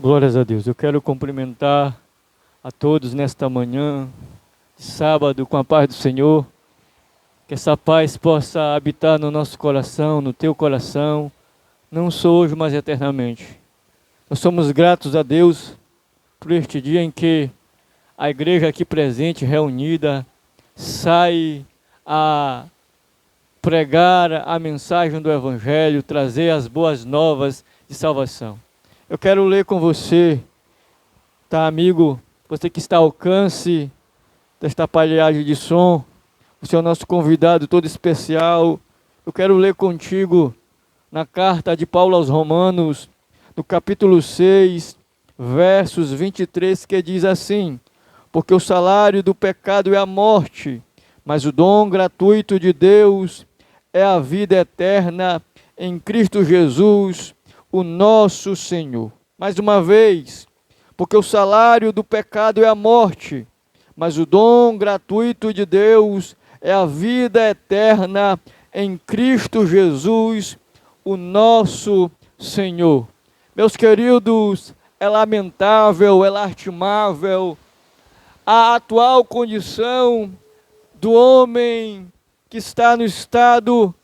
Glórias a Deus. Eu quero cumprimentar a todos nesta manhã de sábado com a paz do Senhor. Que essa paz possa habitar no nosso coração, no teu coração, não só hoje, mas eternamente. Nós somos gratos a Deus por este dia em que a igreja aqui presente, reunida, sai a pregar a mensagem do Evangelho, trazer as boas novas de salvação. Eu quero ler com você, tá, amigo? Você que está ao alcance desta aparelhagem de som, você é o nosso convidado todo especial. Eu quero ler contigo na carta de Paulo aos Romanos, no capítulo 6, versos 23, que diz assim: porque o salário do pecado é a morte, mas o dom gratuito de Deus é a vida eterna em Cristo Jesus, o nosso Senhor. Mais uma vez, porque o salário do pecado é a morte, mas o dom gratuito de Deus é a vida eterna em Cristo Jesus, o nosso Senhor. Meus queridos, é lamentável, é lastimável a atual condição do homem que está no estado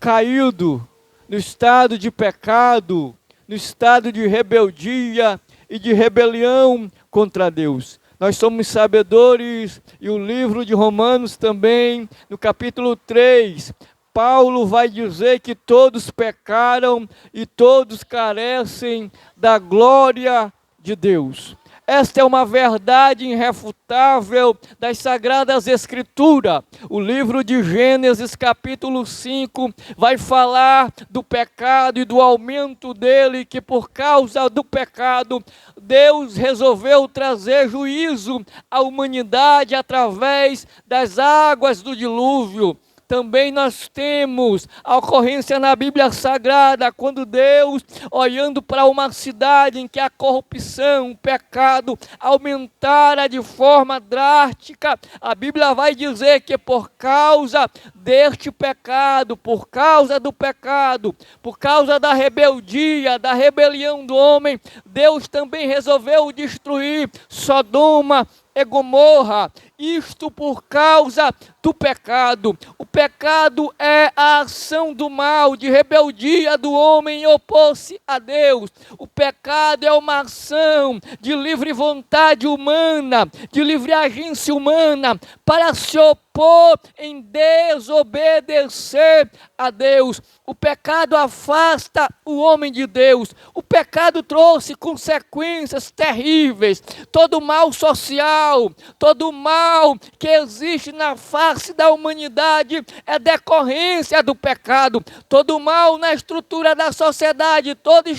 caído, no estado de pecado, no estado de rebeldia e de rebelião contra Deus. Nós somos sabedores, e o livro de Romanos também, no capítulo 3, Paulo vai dizer que todos pecaram e todos carecem da glória de Deus. Esta é uma verdade irrefutável das Sagradas Escrituras. O livro de Gênesis, capítulo 5, vai falar do pecado e do aumento dele, que por causa do pecado, Deus resolveu trazer juízo à humanidade através das águas do dilúvio. Também nós temos a ocorrência na Bíblia Sagrada, quando Deus, olhando para uma cidade em que a corrupção, o pecado aumentara de forma drástica, a Bíblia vai dizer que por causa deste pecado, por causa do pecado, por causa da rebeldia, da rebelião do homem, Deus também resolveu destruir Sodoma e Gomorra, isto por causa do pecado. O pecado é a ação do mal, de rebeldia do homem em opor-se a Deus. O pecado é uma ação de livre vontade humana, de livre agência humana, para se opor em desobedecer a Deus. O pecado afasta o homem de Deus. O pecado trouxe consequências terríveis. Todo mal social, todo mal que existe na face da humanidade é decorrência do pecado. Todo mal na estrutura da sociedade, toda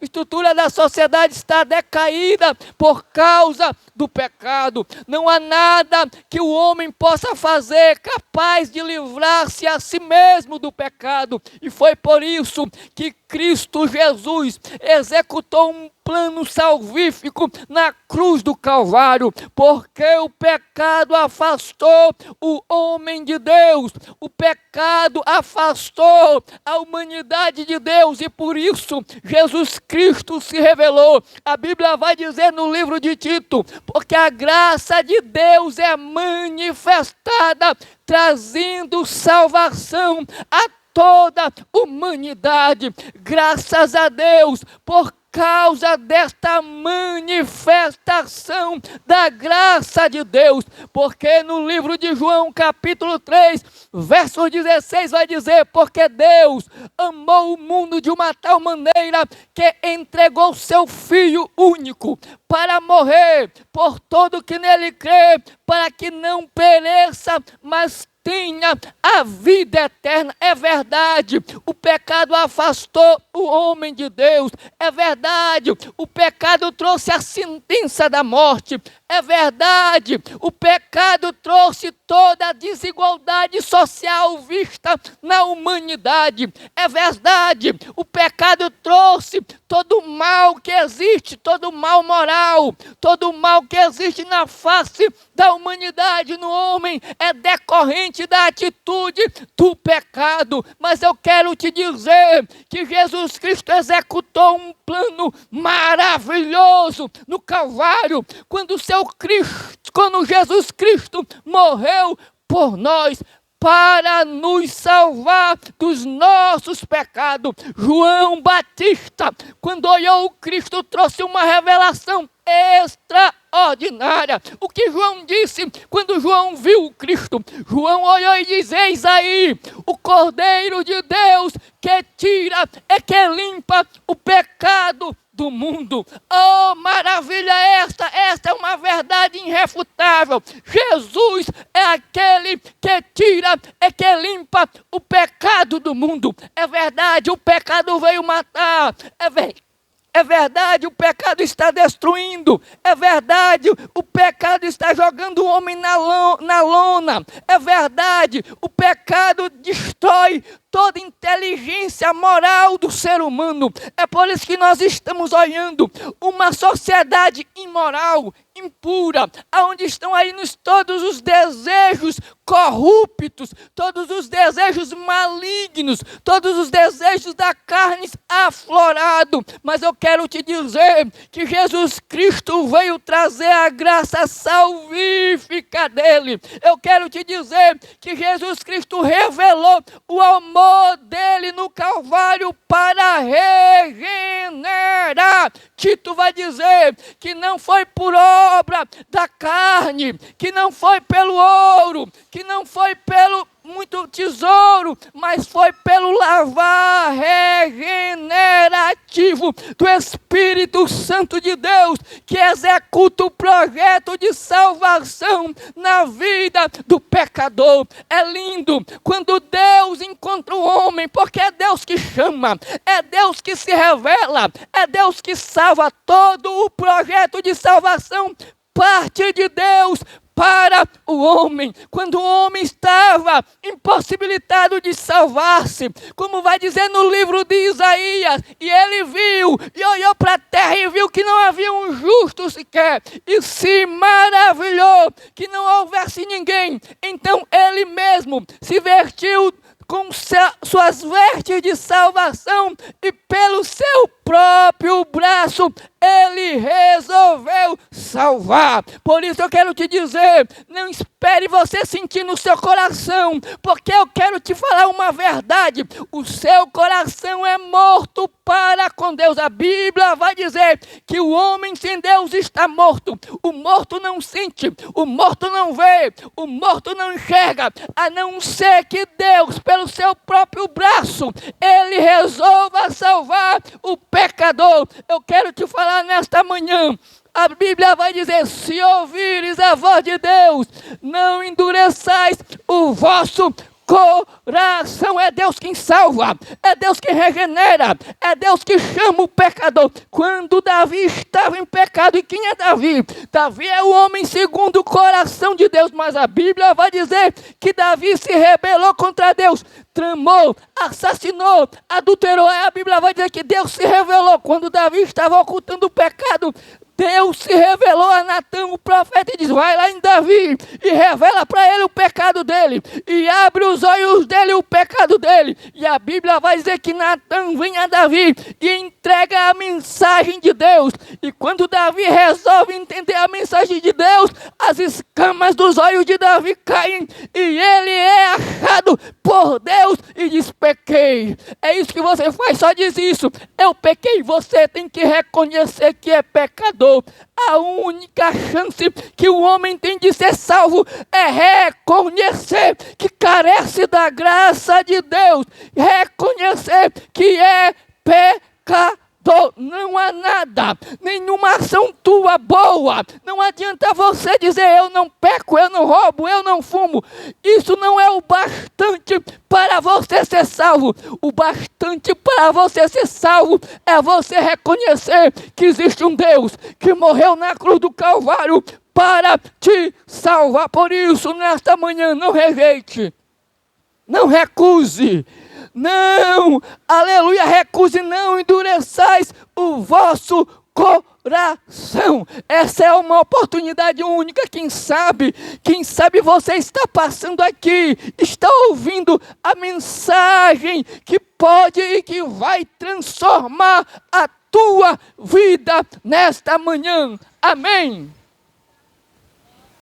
estrutura da sociedade está decaída por causa do pecado. Não há nada que o homem possa fazer capaz de livrar-se a si mesmo do pecado. E foi por isso que Cristo Jesus executou um plano salvífico na cruz do Calvário, porque o pecado afastou o homem de Deus, o pecado afastou a humanidade de Deus, e por isso Jesus Cristo se revelou. A Bíblia vai dizer no livro de Tito: porque a graça de Deus é manifestada, trazendo salvação a toda a humanidade. Graças a Deus, por causa desta manifestação da graça de Deus, porque no livro de João, capítulo 3, verso 16, vai dizer: porque Deus amou o mundo de uma tal maneira que entregou seu Filho único para morrer por todo que nele crê, para que não pereça, mas tenha a vida eterna. É verdade, o pecado afastou o homem de Deus. É verdade, o pecado trouxe a sentença da morte. É verdade, o pecado trouxe toda a desigualdade social vista na humanidade. É verdade, o pecado trouxe todo o mal que existe, todo o mal moral, todo o mal que existe na face da humanidade no homem é decorrente da atitude do pecado. Mas eu quero te dizer que Jesus Cristo executou um plano maravilhoso no Calvário, quando Jesus Cristo morreu por nós, para nos salvar dos nossos pecados. João Batista, quando olhou o Cristo, trouxe uma revelação extraordinária. O que João disse quando João viu o Cristo? João olhou e disse: eis aí o Cordeiro de Deus que tira e que limpa o pecado do mundo. Oh, maravilha esta é uma verdade irrefutável. Jesus é aquele que tira e que limpa o pecado do mundo. É verdade, o pecado veio matar. É verdade, o pecado está destruindo. É verdade, o pecado está jogando o homem na lona. É verdade, o pecado destrói toda inteligência moral do ser humano. É por isso que nós estamos olhando uma sociedade imoral, impura, aonde estão aí todos os desejos corruptos, todos os desejos malignos, todos os desejos da carne aflorado. Mas eu quero te dizer que Jesus Cristo veio trazer a graça salvífica dele. Eu quero te dizer que Jesus Cristo revelou o amor dele no Calvário para regenerar. Tito vai dizer que não foi por obra da carne, que não foi pelo ouro, que não foi pelo muito tesouro, mas foi pelo lavar regenerativo do Espírito Santo de Deus, que executa o projeto de salvação na vida do pecador. É lindo quando Deus encontra o homem, porque é Deus que chama, é Deus que se revela, é Deus que salva. Todo o projeto de salvação parte de Deus para o homem. Quando o homem estava impossibilitado de salvar-se, como vai dizer no livro de Isaías, e ele viu, e olhou para a terra e viu que não havia um justo sequer, e se maravilhou que não houvesse ninguém. Então ele mesmo se vestiu com suas vestes de salvação, e pelo seu próprio braço ele resolveu salvar. Por isso eu quero te dizer, não espere você sentir no seu coração, porque eu quero te falar uma verdade: o seu coração é morto para com Deus. A Bíblia vai dizer que o homem sem Deus está morto. O morto não sente, o morto não vê, o morto não enxerga, a não ser que Deus, pelo seu próprio braço, ele resolva salvar o pecador. Eu quero te falar nesta manhã, a Bíblia vai dizer: se ouvires a voz de Deus, não endureçais o vosso coração. É Deus quem salva, é Deus que regenera, é Deus que chama o pecador. Quando Davi estava em pecado, e quem é Davi? Davi é o homem segundo o coração de Deus, mas a Bíblia vai dizer que Davi se rebelou contra Deus, tramou, assassinou, adulterou. A Bíblia vai dizer que Deus se revelou quando Davi estava ocultando o pecado. Deus se revelou a Natã, o profeta, e diz: vai lá em Davi e revela para ele o pecado dele, e abre os olhos dele o pecado dele. E a Bíblia vai dizer que Natã vem a Davi e entrega a mensagem de Deus. E quando Davi resolve entender a mensagem de Deus, as escamas dos olhos de Davi caem, e ele é achado por Deus e diz: pequei. É isso que você faz, só diz isso: eu pequei. Você tem que reconhecer que é pecador. A única chance que o homem tem de ser salvo é reconhecer que carece da graça de Deus, reconhecer que é pecador. Não há nada, nenhuma ação tua boa. Não adianta você dizer: eu não peco, eu não roubo, eu não fumo. Isso não é o bastante para você ser salvo. O bastante para você ser salvo é você reconhecer que existe um Deus que morreu na cruz do Calvário para te salvar. Por isso, nesta manhã, não rejeite, não recuse, não, aleluia, recuse, não endureçais o vosso coração. Essa é uma oportunidade única. Quem sabe você está passando aqui, está ouvindo a mensagem que pode e que vai transformar a tua vida nesta manhã. Amém.